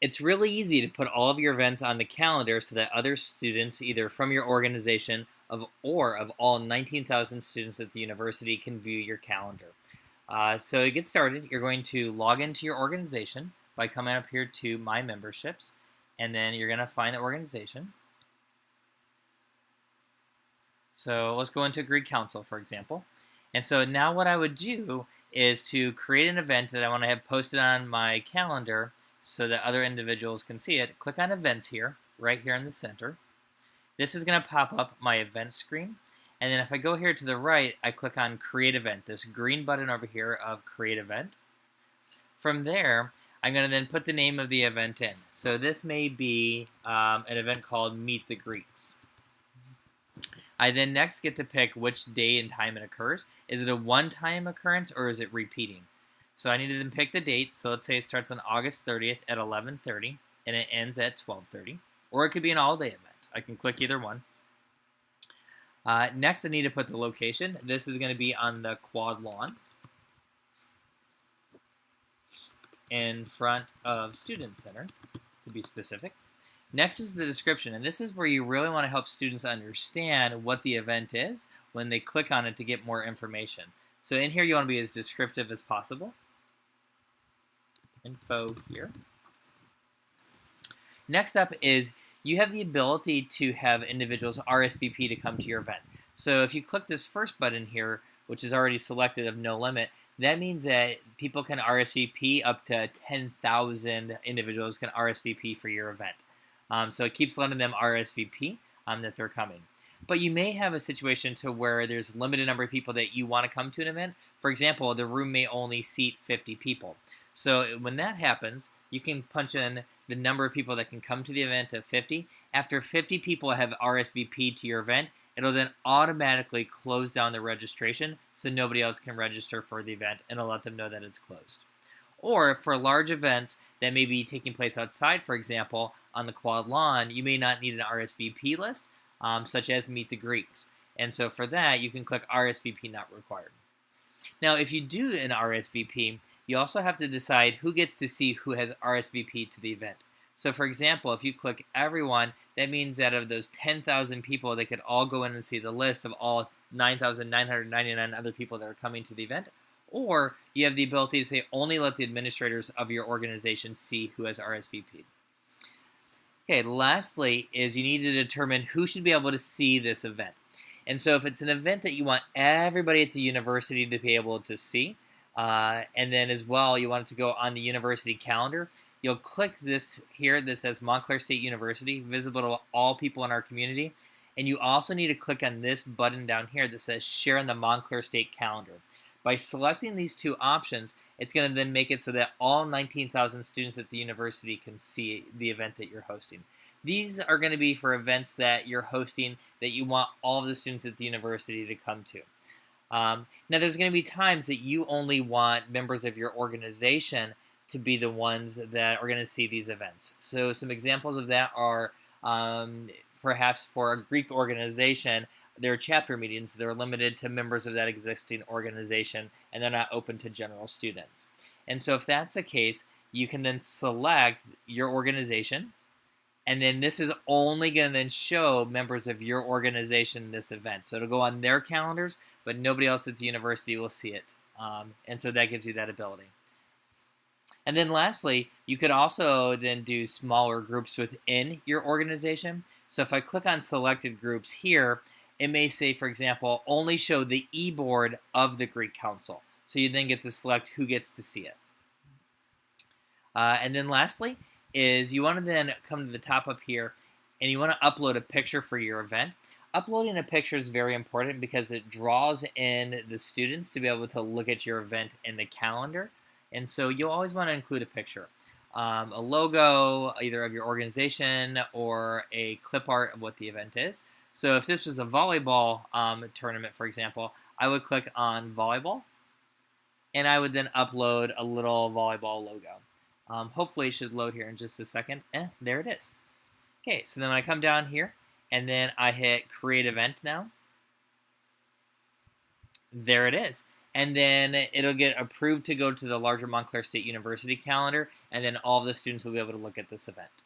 It's really easy to put all of your events on the calendar so that other students, either from your organization or of all 19,000 students at the university, can view your calendar. So to get started, you're going to log into your organization by coming up here to My Memberships, and then you're going to find the organization. So let's go into Greek Council, for example. And so now what I would do is to create an event that I want to have posted on my calendar so that other individuals can see it. Click on Events here, right here in the center. This is going to pop up my event screen. And then if I go here to the right, I click on Create Event, this green button over here of Create Event. From there, I'm going to then put the name of the event in. So this may be an event called Meet the Greeks. I then next get to pick which day and time it occurs. Is it a one-time occurrence or is it repeating? So I need to then pick the date. So let's say it starts on August 30th at 11:30 and it ends at 12:30. Or it could be an all-day event. I can click either one. Next, I need to put the location. This is going to be on the quad lawn in front of Student Center, to be specific. Next is the description, and this is where you really want to help students understand what the event is when they click on it to get more information. So in here, you want to be as descriptive as possible. Info here. Next up is you have the ability to have individuals RSVP to come to your event. So if you click this first button here, which is already selected of no limit, that means that people can RSVP. Up to 10,000 individuals can RSVP for your event. So it keeps letting them RSVP that they're coming. But you may have a situation to where there's a limited number of people that you want to come to an event. For example, the room may only seat 50 people. So when that happens, you can punch in the number of people that can come to the event of 50. After 50 people have RSVP'd to your event, it'll then automatically close down the registration so nobody else can register for the event, and it'll let them know that it's closed. Or for large events that may be taking place outside, for example, on the quad lawn, you may not need an RSVP list, such as Meet the Greeks. And so for that, you can click RSVP not required. Now, if you do an RSVP, you also have to decide who gets to see who has RSVP to the event. So for example, if you click everyone, that means that of those 10,000 people, they could all go in and see the list of all 9,999 other people that are coming to the event. Or you have the ability to say only let the administrators of your organization see who has RSVP'd. Okay, lastly is you need to determine who should be able to see this event. And so if it's an event that you want everybody at the university to be able to see, and then as well you want it to go on the university calendar, you'll click this here that says Montclair State University, visible to all people in our community. And you also need to click on this button down here that says Share on the Montclair State Calendar. By selecting these two options, it's going to then make it so that all 19,000 students at the university can see the event that you're hosting. These are going to be for events that you're hosting that you want all of the students at the university to come to. Now, there's going to be times that you only want members of your organization to be the ones that are going to see these events. So some examples of that are perhaps for a Greek organization, their chapter meetings, they're limited to members of that existing organization, and they're not open to general students. And so if that's the case, you can then select your organization, and then this is only going to then show members of your organization this event. So it'll go on their calendars, but nobody else at the university will see it. And so that gives you that ability. And then lastly, you could also then do smaller groups within your organization. So if I click on selected groups here, it may say, for example, only show the e-board of the Greek Council. So you then get to select who gets to see it. And then lastly is you want to then come to the top up here and you want to upload a picture for your event. Uploading a picture is very important because it draws in the students to be able to look at your event in the calendar. And so you'll always want to include a picture. A logo, either of your organization or a clip art of what the event is. So if this was a volleyball tournament, for example, I would click on volleyball, and I would then upload a little volleyball logo. Hopefully it should load here in just a second. There it is. Okay, so then I come down here, and then I hit Create Event now. There it is. And then it'll get approved to go to the larger Montclair State University calendar, and then all of the students will be able to look at this event.